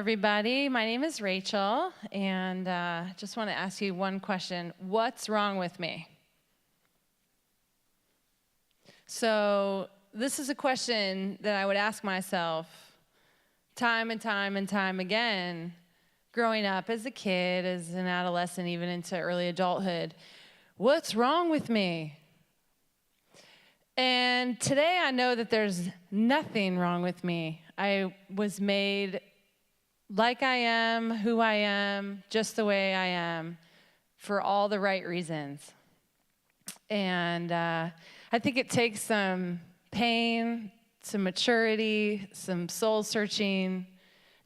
everybody. My name is Rachael, and just want to ask you one question. What's wrong with me? So this is a question that I would ask myself time and time and time again, growing up as a kid, as an adolescent, even into early adulthood. What's wrong with me? And today I know that there's nothing wrong with me. I was made like I am, who I am, just the way I am, for all the right reasons. And I think it takes some pain, some maturity, some soul searching,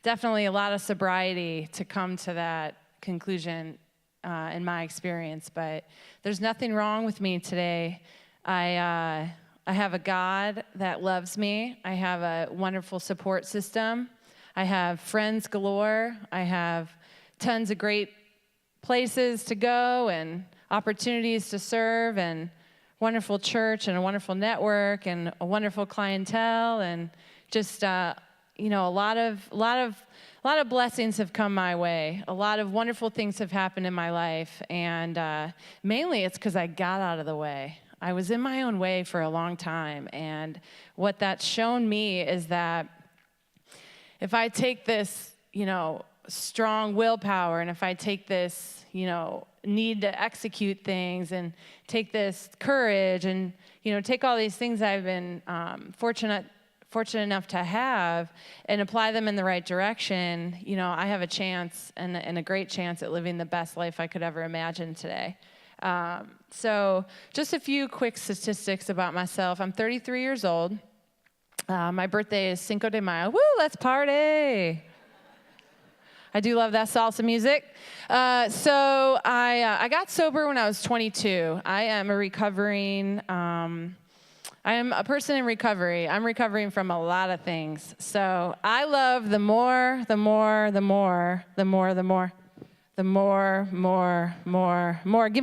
definitely a lot of sobriety to come to that conclusion in my experience. But there's nothing wrong with me today. I have a God that loves me. I have a wonderful support system. I have friends galore. I have tons of great places to go and opportunities to serve and wonderful church and a wonderful network and a wonderful clientele and just a lot of blessings have come my way. A lot of wonderful things have happened in my life, and mainly it's because I got out of the way. I was in my own way for a long time, and what that's shown me is that if I take this, strong willpower, and if I take this, need to execute things, and take this courage, and, take all these things I've been fortunate enough to have, and apply them in the right direction, I have a chance, and a great chance at living the best life I could ever imagine today. So just a few quick statistics about myself. I'm 33 years old. My birthday is Cinco de Mayo. Woo, let's party. I do love that salsa music. So I got sober when I was 22. I am a person in recovery. I'm recovering from a lot of things. So I love the more. Give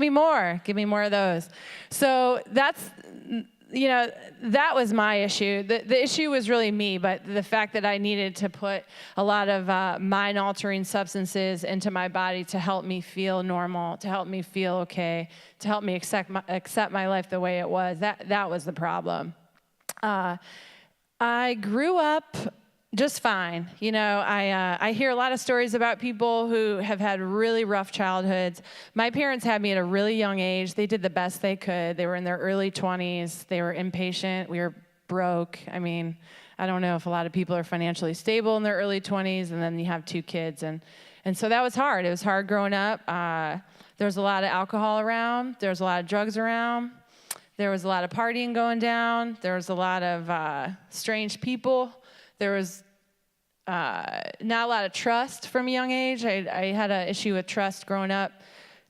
me more. Give me more of those. So that's, that was my issue. The issue was really me, but the fact that I needed to put a lot of mind-altering substances into my body to help me feel normal, to help me feel okay, to help me accept my life the way it was, that was the problem. I grew up just fine. I hear a lot of stories about people who have had really rough childhoods. My parents had me at a really young age. They did the best they could. They were in their early 20s. They were impatient. We were broke. I mean, I don't know if a lot of people are financially stable in their early 20s, and then you have 2 kids. And so that was hard. It was hard growing up. There was a lot of alcohol around. There was a lot of drugs around. There was a lot of partying going down. There was a lot of strange people. There was not a lot of trust from a young age. I had an issue with trust growing up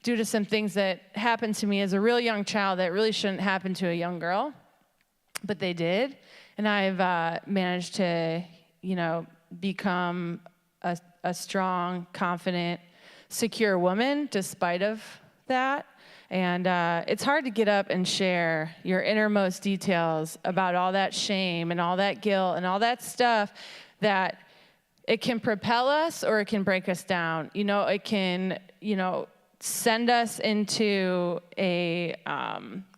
due to some things that happened to me as a real young child that really shouldn't happen to a young girl, but they did. And I've managed to, become a strong, confident, secure woman despite of that. And it's hard to get up and share your innermost details about all that shame and all that guilt and all that stuff that it can propel us or it can break us down. It can, send us into a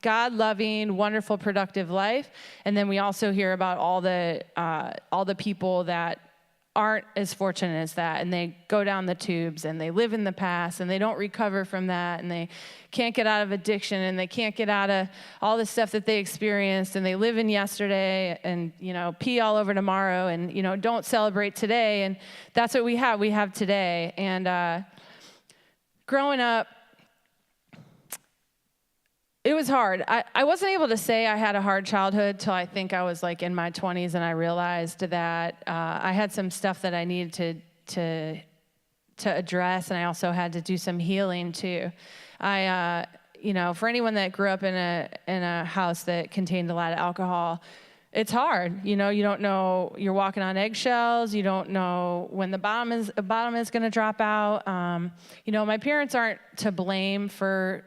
God-loving, wonderful, productive life. And then we also hear about all the people that aren't as fortunate as that, and they go down the tubes, and they live in the past, and they don't recover from that, and they can't get out of addiction, and they can't get out of all the stuff that they experienced, and they live in yesterday, and, pee all over tomorrow, and, don't celebrate today, and that's what we have today. And growing up, it was hard. I wasn't able to say I had a hard childhood till I think I was in my 20s, and I realized that I had some stuff that I needed to address, and I also had to do some healing too. For anyone that grew up in a house that contained a lot of alcohol, it's hard. You don't know, you're walking on eggshells. You don't know when the bottom is going to drop out. My parents aren't to blame for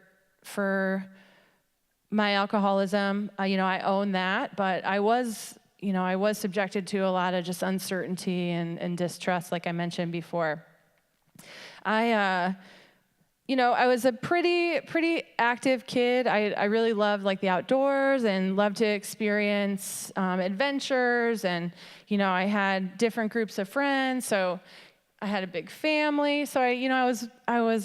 my alcoholism. I own that, but I was, I was subjected to a lot of just uncertainty and distrust, like I mentioned before. I was a pretty active kid. I really loved like the outdoors and loved to experience adventures. And, I had different groups of friends. So I had a big family. So I was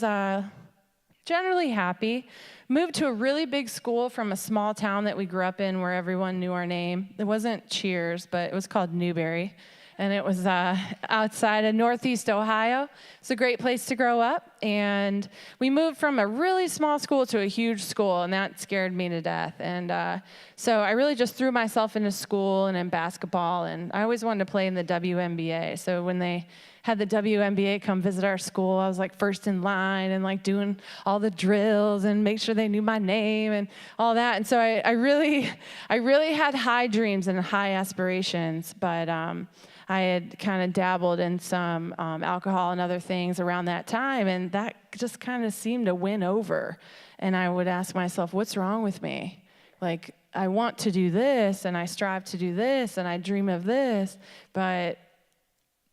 generally happy. Moved to a really big school from a small town that we grew up in where everyone knew our name. It wasn't Cheers, but it was called Newberry. And it was outside of Northeast Ohio. It's a great place to grow up. And we moved from a really small school to a huge school, and that scared me to death. And so I really just threw myself into school and in basketball. And I always wanted to play in the WNBA. So when they had the WNBA come visit our school, I was like first in line and like doing all the drills and make sure they knew my name and all that. And so I really had high dreams and high aspirations, but I had kind of dabbled in some alcohol and other things around that time, and that just kind of seemed to win over. And I would ask myself, what's wrong with me? Like, I want to do this, and I strive to do this, and I dream of this, but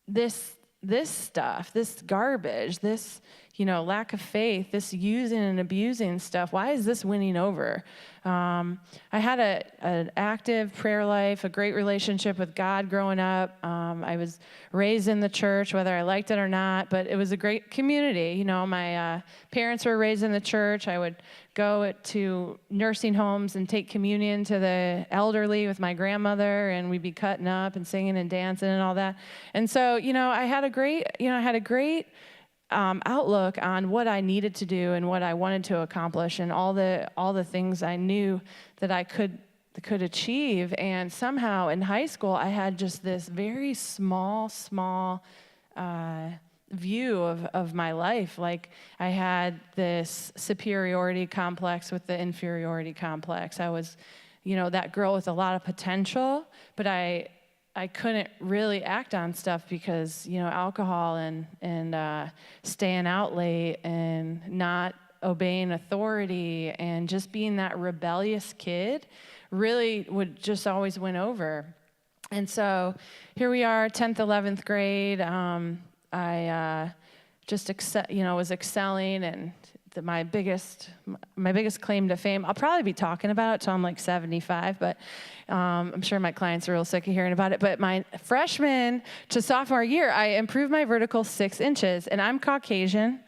this stuff, this garbage, this, lack of faith, this using and abusing stuff, why is this winning over? I had an active prayer life, a great relationship with God growing up. I was raised in the church, whether I liked it or not, but it was a great community. My parents were raised in the church. I would go to nursing homes and take communion to the elderly with my grandmother, and we'd be cutting up and singing and dancing and all that. And so, I had a great outlook on what I needed to do and what I wanted to accomplish, and all the things I knew that I could achieve. And somehow in high school, I had just this very small view of my life. Like, I had this superiority complex with the inferiority complex. I was, that girl with a lot of potential, but I couldn't really act on stuff because, alcohol and staying out late and not obeying authority and just being that rebellious kid really would just always win over. And so here we are, 10th, 11th grade. I just was excelling, and my biggest claim to fame, I'll probably be talking about it till I'm like 75, but I'm sure my clients are real sick of hearing about it. But my freshman to sophomore year, I improved my vertical 6 inches, and I'm Caucasian.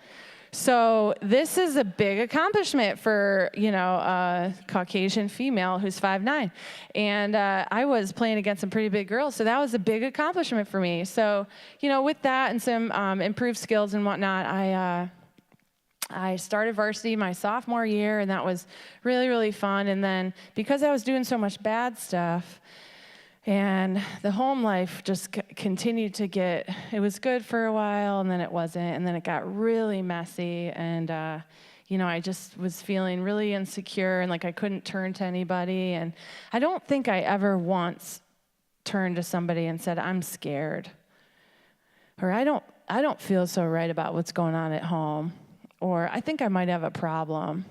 So this is a big accomplishment for, a Caucasian female who's 5'9". And I was playing against some pretty big girls, so that was a big accomplishment for me. So, with that and some improved skills and whatnot, I started varsity my sophomore year, and that was really, really fun. And then because I was doing so much bad stuff, and the home life just continued to it was good for a while, and then it wasn't, and then it got really messy, and I just was feeling really insecure, and like I couldn't turn to anybody. And I don't think I ever once turned to somebody and said, I'm scared, or I don't feel so right about what's going on at home, or I think I might have a problem,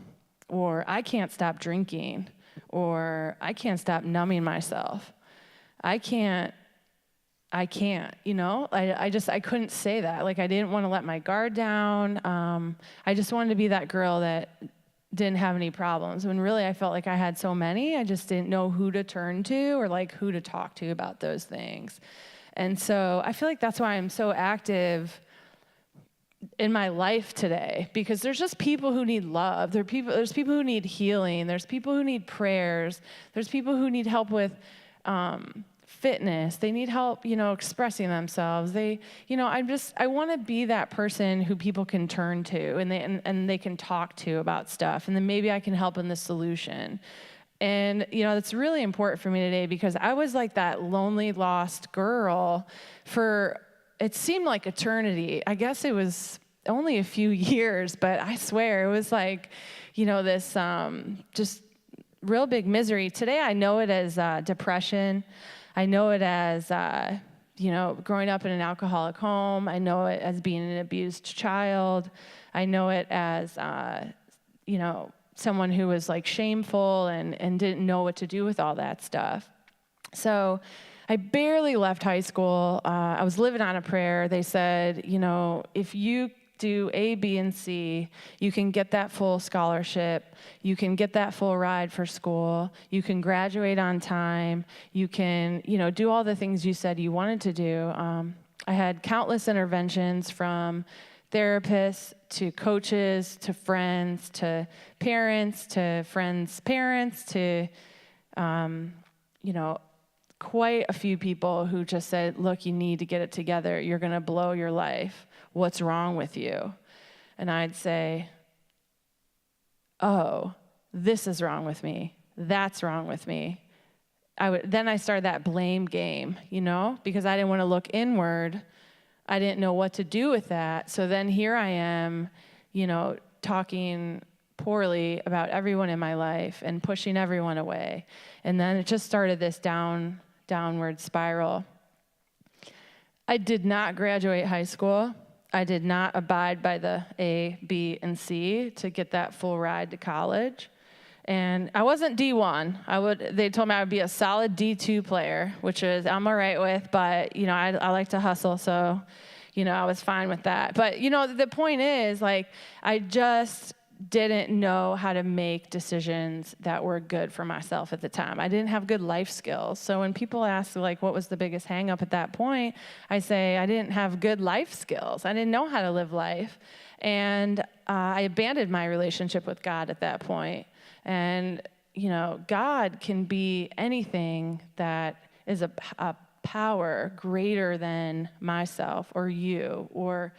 or I can't stop drinking, or I can't stop numbing myself. I can't, I couldn't say that. Like, I didn't want to let my guard down. I just wanted to be that girl that didn't have any problems, when really I felt like I had so many. I just didn't know who to turn to or like who to talk to about those things. And so I feel like that's why I'm so active in my life today, because there's just people who need love. There's people who need healing. There's people who need prayers. There's people who need help with fitness. They need help, expressing themselves. I want to be that person who people can turn to and they can talk to about stuff. And then maybe I can help in the solution. And, it's really important for me today, because I was like that lonely, lost girl for, it seemed like eternity. I guess it was only a few years, but I swear it was like, this just real big misery. Today I know it as depression. I know it as, growing up in an alcoholic home. I know it as being an abused child. I know it as, someone who was like shameful and didn't know what to do with all that stuff. So I barely left high school. I was living on a prayer. They said, if you do A, B, and C, you can get that full scholarship. You can get that full ride for school. You can graduate on time. You can, do all the things you said you wanted to do. I had countless interventions from therapists to coaches to friends to parents to friends' parents to, quite a few people who just said, look, you need to get it together. You're going to blow your life. What's wrong with you? And I'd say, oh, this is wrong with me. That's wrong with me. Then I started that blame game, because I didn't want to look inward. I didn't know what to do with that. So then here I am, talking poorly about everyone in my life and pushing everyone away. And then it just started this downward spiral. I did not graduate high school. I did not abide by the A, B, and C to get that full ride to college. And I wasn't D1. They told me I would be a solid D2 player, which I'm all right with, but, I like to hustle, so, I was fine with that. But, the point is, I just didn't know how to make decisions that were good for myself at the time. I didn't have good life skills. So when people ask, what was the biggest hang up at that point, I say I didn't have good life skills. I didn't know how to live life. And I abandoned my relationship with God at that point. And, God can be anything that is a power greater than myself or you or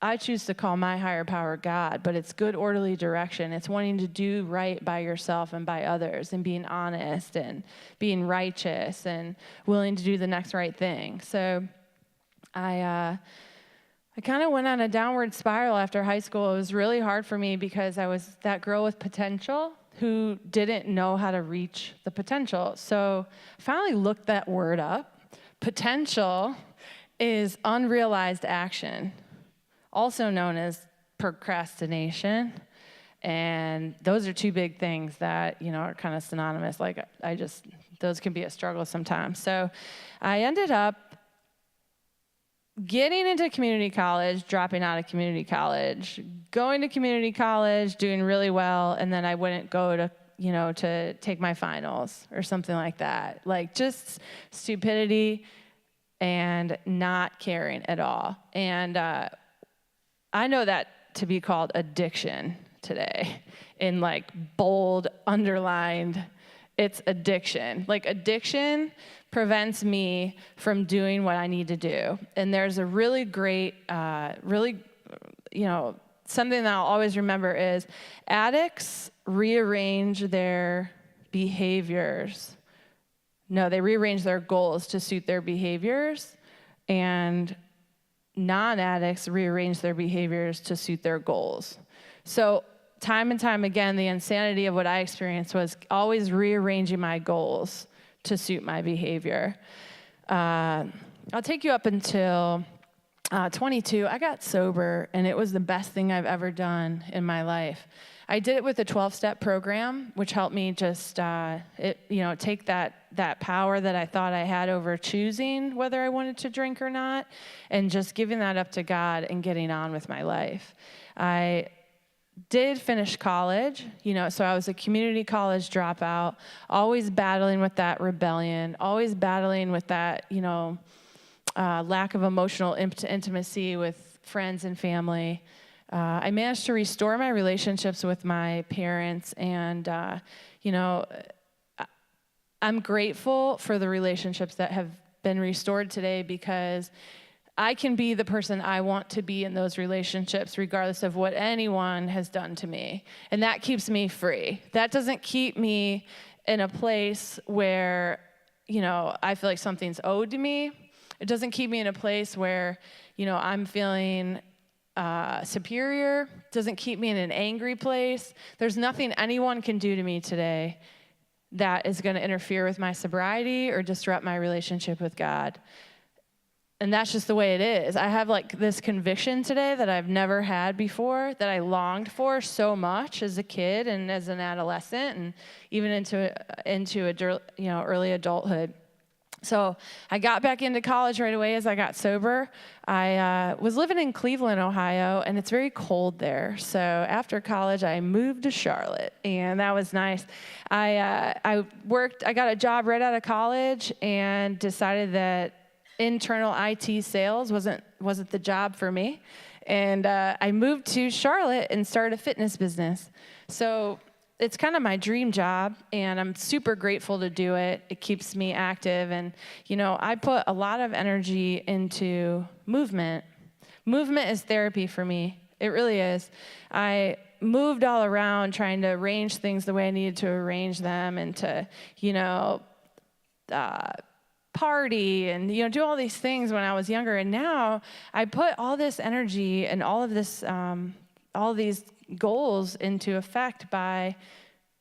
I choose to call my higher power God, but it's good, orderly direction. It's wanting to do right by yourself and by others and being honest and being righteous and willing to do the next right thing. So I kind of went on a downward spiral after high school. It was really hard for me because I was that girl with potential who didn't know how to reach the potential. So I finally looked that word up. Potential is unrealized action, also known as procrastination. And those are two big things that, are kind of synonymous. Those can be a struggle sometimes. So I ended up getting into community college, dropping out of community college, going to community college, doing really well, and then I wouldn't go to, to take my finals or something like that. Just stupidity and not caring at all. And I know that to be called addiction today in bold, underlined, it's addiction. Addiction prevents me from doing what I need to do. And there's a really great, something that I'll always remember is addicts rearrange their behaviors. No, they rearrange their goals to suit their behaviors, and non-addicts rearrange their behaviors to suit their goals. So time and time again, the insanity of what I experienced was always rearranging my goals to suit my behavior. I'll take you up until 22. I got sober, and it was the best thing I've ever done in my life. I did it with a 12-step program, which helped me just take that power that I thought I had over choosing whether I wanted to drink or not, and just giving that up to God and getting on with my life. I did finish college, so I was a community college dropout, always battling with that rebellion, always battling with that, lack of emotional intimacy with friends and family. I managed to restore my relationships with my parents, and, I'm grateful for the relationships that have been restored today, because I can be the person I want to be in those relationships, regardless of what anyone has done to me. And that keeps me free. That doesn't keep me in a place where, I feel like something's owed to me. It doesn't keep me in a place where, I'm feeling superior. It doesn't keep me in an angry place. There's nothing anyone can do to me today that is going to interfere with my sobriety or disrupt my relationship with God. And that's just the way it is. I have like this conviction today that I've never had before, that I longed for so much as a kid and as an adolescent, and even into early adulthood. So I got back into college right away as I got sober. I was living in Cleveland, Ohio, and it's very cold there. So after college, I moved to Charlotte, and that was nice. I got a job right out of college and decided that internal IT sales wasn't the job for me. And I moved to Charlotte and started a fitness business. So it's kind of my dream job, and I'm super grateful to do it. It keeps me active, and, I put a lot of energy into movement. Movement is therapy for me. It really is. I moved all around trying to arrange things the way I needed to arrange them, and to, party and, do all these things when I was younger. And now I put all this energy and all of this, all these goals into effect by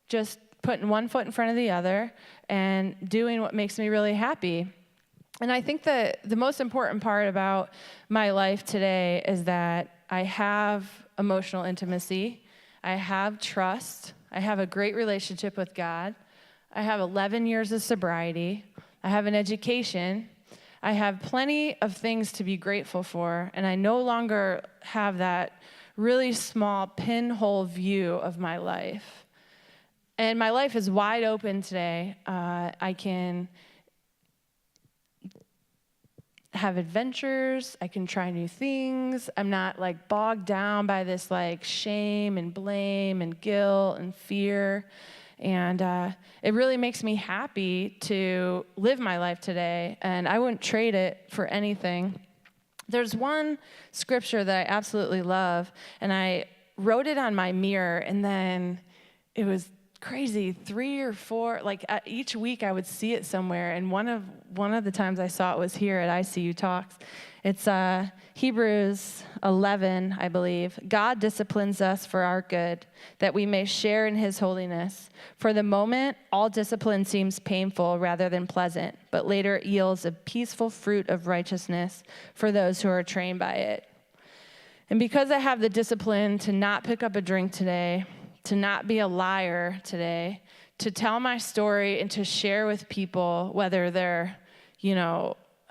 just putting one foot in front of the other and doing what makes me really happy. And I think that the most important part about my life today is that I have emotional intimacy. I have trust. I have a great relationship with God. I have 11 years of sobriety. I have an education. I have plenty of things to be grateful for, and I no longer have that really small pinhole view of my life. And my life is wide open today. I can have adventures. I can try new things. I'm not bogged down by this shame and blame and guilt and fear. And it really makes me happy to live my life today, and I wouldn't trade it for anything. There's one scripture that I absolutely love, and I wrote it on my mirror, and then it was crazy, 3 or 4, each week I would see it somewhere, and one of the times I saw it was here at icuTalks. It's Hebrews 11, I believe. God disciplines us for our good, that we may share in his holiness. For the moment, all discipline seems painful rather than pleasant, but later it yields a peaceful fruit of righteousness for those who are trained by it. And because I have the discipline to not pick up a drink today, to not be a liar today, to tell my story and to share with people, whether they're,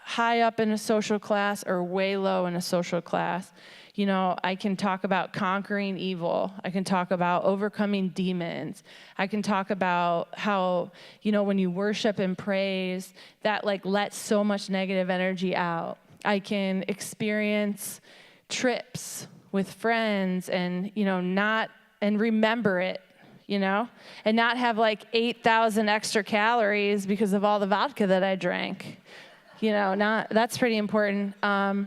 high up in a social class or way low in a social class. I can talk about conquering evil. I can talk about overcoming demons. I can talk about how, when you worship and praise, that lets so much negative energy out. I can experience trips with friends and, and remember it, and not have 8,000 extra calories because of all the vodka that I drank. That's pretty important. I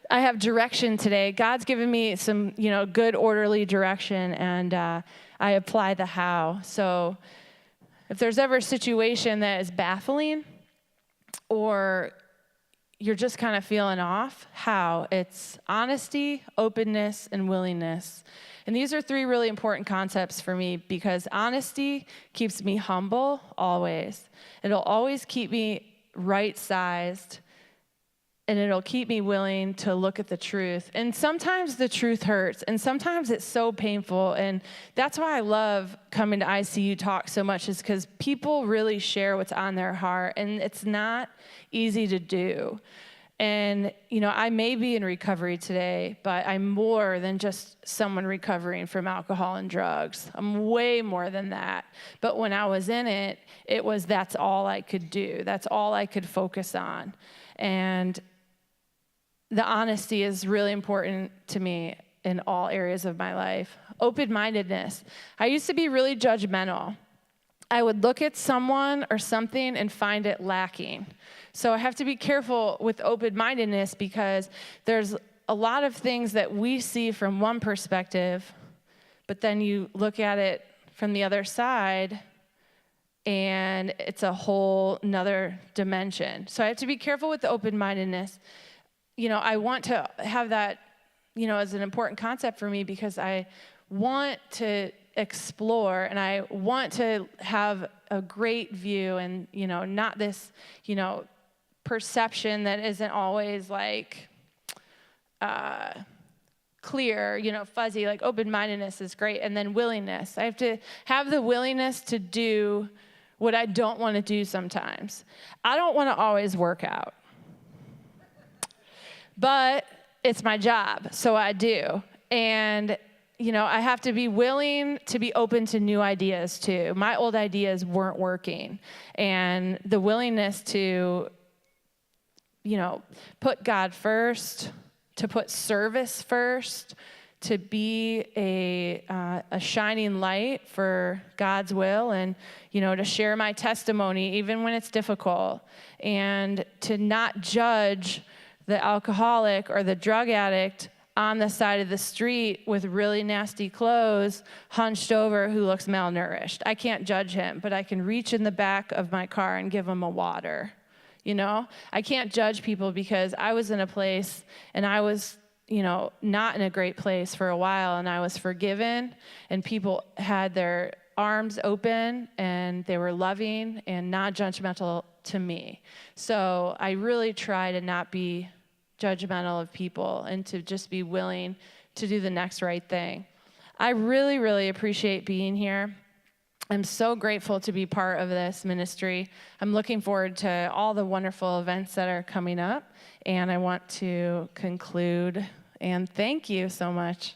have direction today. God's given me some, good orderly direction, and I apply the how. So if there's ever a situation that is baffling or you're just kind of feeling off, how? It's honesty, openness, and willingness. And these are 3 really important concepts for me, because honesty keeps me humble always. It'll always keep me right-sized, and it'll keep me willing to look at the truth. And sometimes the truth hurts, and sometimes it's so painful, and that's why I love coming to icuTalks so much, is because people really share what's on their heart, and it's not easy to do. And, I may be in recovery today, but I'm more than just someone recovering from alcohol and drugs. I'm way more than that. But when I was in it, that's all I could do. That's all I could focus on. And the honesty is really important to me in all areas of my life. Open-mindedness. I used to be really judgmental. I would look at someone or something and find it lacking. So I have to be careful with open-mindedness, because there's a lot of things that we see from one perspective, but then you look at it from the other side and it's a whole nother dimension. So I have to be careful with the open-mindedness. I want to have that, as an important concept for me, because I want to explore and I want to have a great view and, not this, perception that isn't always like clear, fuzzy. Like open-mindedness is great. And then willingness. I have to have the willingness to do what I don't want to do sometimes. I don't want to always work out. But it's my job, so I do. And, I have to be willing to be open to new ideas too. My old ideas weren't working. And the willingness to, put God first, to put service first, to be a shining light for God's will, and, to share my testimony even when it's difficult, and to not judge the alcoholic or the drug addict on the side of the street with really nasty clothes, hunched over, who looks malnourished. I can't judge him, but I can reach in the back of my car and give him a water. I can't judge people because I was in a place and I was, not in a great place for a while, and I was forgiven, and people had their arms open and they were loving and not judgmental to me. So I really try to not be judgmental of people and to just be willing to do the next right thing. I really, really appreciate being here. I'm so grateful to be part of this ministry. I'm looking forward to all the wonderful events that are coming up, and I want to conclude and thank you so much.